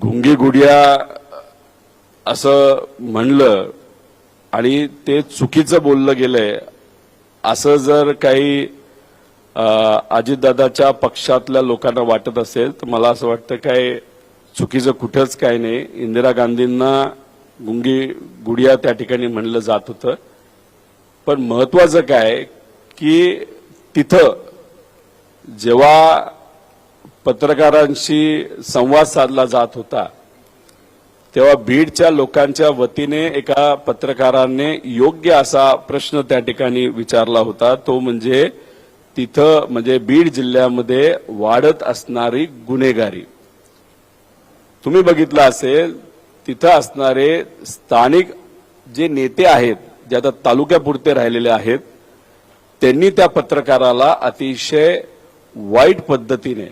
गुंगी गुडिया असं म्हणलं आणि ते चुकीचं बोललं गेलंय असं जर काही अजितदादाच्या पक्षातल्या लोकांना वाटत असेल तर मला असं वाटतं काय चुकीचं कुठंच काय नाही. इंदिरा गांधींना गुंगी गुडिया त्या ठिकाणी म्हणलं जात होतं. पण महत्वाचं काय की तिथं जेव्हा पत्रकारांशी संवाद साधला जात होता तेव्हा बीडच्या लोकांच्या वतीने एका पत्रकाराने योग्य असा प्रश्न त्या ठिकाणी विचारला होता. तो म्हणजे तिथं म्हणजे बीड जिल्ह्यामध्ये वाढत असणारी गुन्हेगारी. तुम्ही बघितलं असेल तिथं असणारे स्थानिक जे नेते आहेत जे आता तालुक्यापुरते राहिलेले आहेत त्यांनी त्या पत्रकाराला अतिशय वाईट पद्धतीने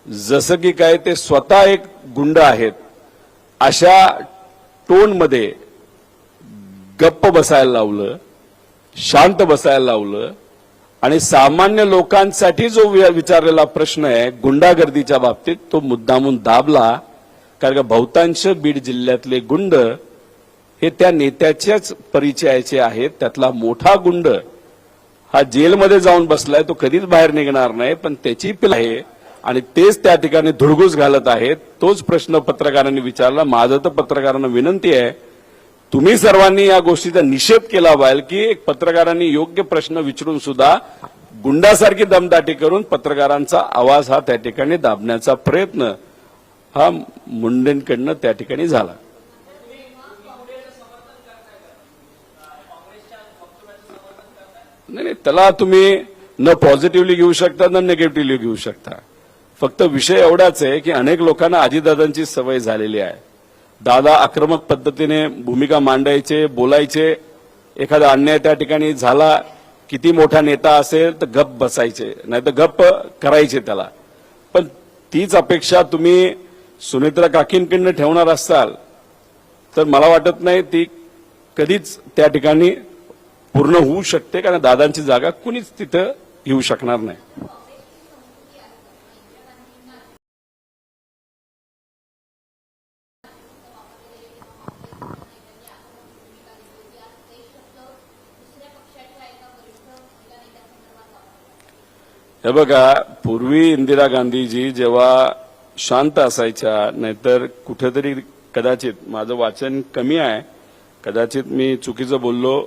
जसं की काय ते स्वतः एक गुंड आहेत अशा टोनमध्ये गप्प बसायला लावलं, शांत बसायला लावलं आणि सामान्य लोकांसाठी जो विचारलेला प्रश्न आहे गुंडागर्दीच्या बाबतीत तो मुद्दामून दाबला. कारण का बहुतांश बीड जिल्ह्यातले गुंड हे त्या नेत्याच्याच परिचयाचे आहेत. त्यातला मोठा गुंड हा जेलमध्ये जाऊन बसलाय, तो कधीच बाहेर निघणार नाही, पण त्याची पिल आहे आणि तेच त्या ठिकाणी धुडगूस घालत आहेत. तोच प्रश्न पत्रकारांनी विचारला. माझं तर पत्रकारांना विनंती आहे तुम्ही सर्वांनी या गोष्टीचा निषेध केला पाहिजे की एक पत्रकारांनी योग्य प्रश्न विचारून सुद्धा गुंडासारखी दमदाटी करून पत्रकारांचा आवाज हा त्या ठिकाणी दाबण्याचा प्रयत्न हा मुंडेंकडनं त्या ठिकाणी झाला. नाही त्याला तुम्ही न पॉझिटिव्हली घेऊ शकता न निगेटिव्हली घेऊ शकता. फक्त विषय एवढाच आहे की अनेक लोकांना अजितदादांची सवय झालेली आहे. दादा आक्रमक पद्धतीने भूमिका मांडायचे, बोलायचे. एखादा अन्याय त्या ठिकाणी झाला, किती मोठा नेता असेल तर गप्प बसायचे, नाही तर गप्प करायचे त्याला. पण तीच अपेक्षा तुम्ही सुनेत्रा काकींकडनं ठेवणार असाल तर मला वाटत नाही ती कधीच त्या ठिकाणी पूर्ण होऊ शकते. कारण दादांची जागा कुणीच तिथं येऊ शकणार नाही. हे बघा, पूर्वी इंदिरा गांधीजी जेव्हा शांत असायच्या, नाहीतर कुठेतरी कदाचित माझं वाचन कमी आहे, कदाचित मी चुकीचं बोललो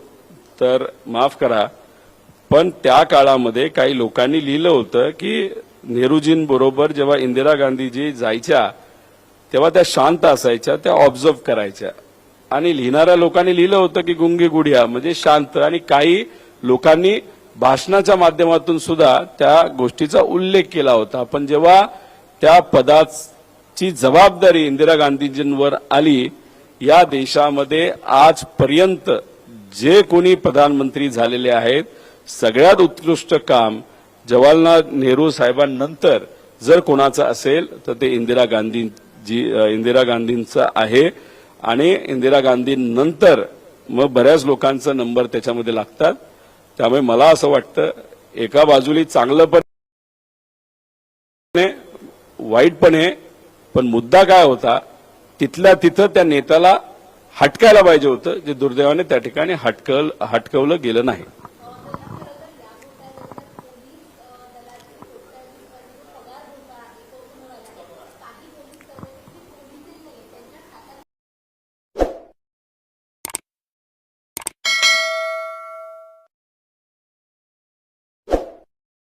तर माफ करा, पण त्या काळामध्ये काही लोकांनी लिहिलं होतं की नेहरूजींबरोबर जेव्हा इंदिरा गांधीजी जायच्या तेव्हा त्या शांत असायच्या, त्या ऑब्झर्व करायच्या. आणि लिहिणाऱ्या लोकांनी लिहिलं होतं की गुंगी गुडिया म्हणजे शांत. आणि काही लोकांनी भाषणाच्या माध्यमातून सुद्धा त्या गोष्टीचा उल्लेख केला होता. पण जेव्हा त्या पदाची जबाबदारी इंदिरा गांधीजींवर आली, या देशामध्ये आजपर्यंत जे कोणी प्रधानमंत्री झालेले आहेत सगळ्यात उत्कृष्ट काम जवाहरलाल नेहरू साहेबांनंतर जर कोणाचं असेल तर ते इंदिरा गांधींचं आहे. आणि इंदिरा गांधींनंतर मग बऱ्याच लोकांचा नंबर त्याच्यामध्ये लागतात. त्यामुळे मला असं वाटतं एका बाजूला चांगलं पण वाईट पण आहे, पण मुद्दा काय होता तिथल्या तिथं त्या नेत्याला हटकायला पाहिजे होतं, जे दुर्दैवाने त्या ठिकाणी हटकवलं गेलं नाही.